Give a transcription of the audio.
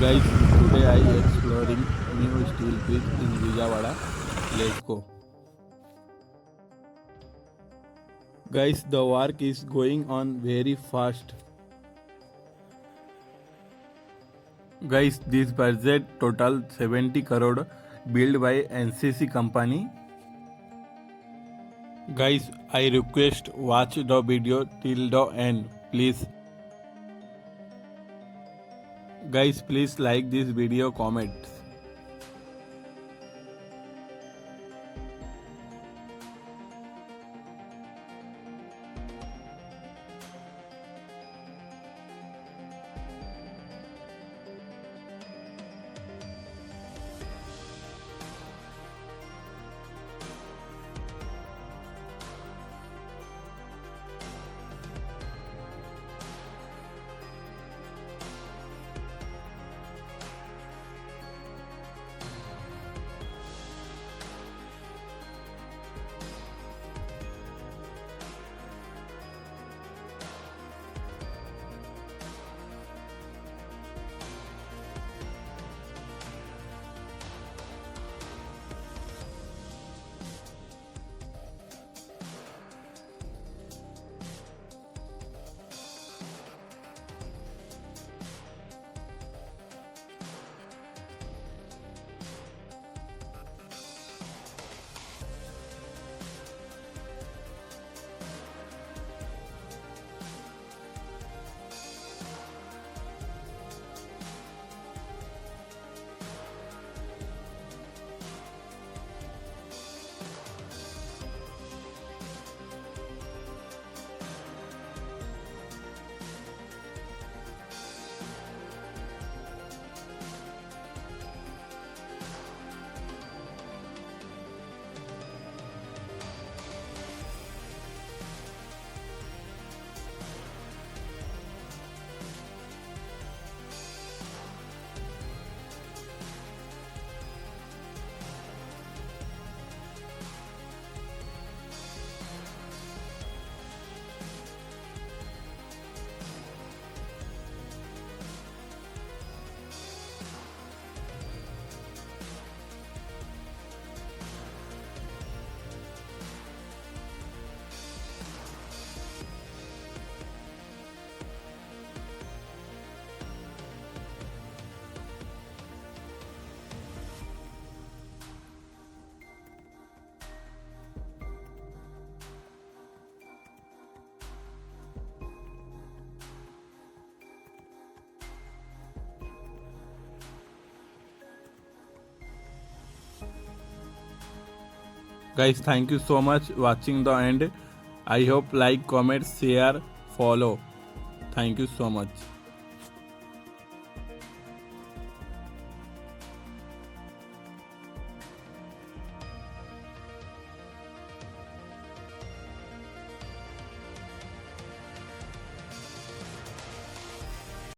Guys, today I exploring new steel bridge in Vijayawada. Let's go. Guys, the work is going on very fast. Guys, this budget total 70 crore built by NCC company. Guys, I request watch the video till the end, please. Guys, please like this video, comment. Guys, thank you so much watching the end. I hope like, comment, share, follow. Thank you so much.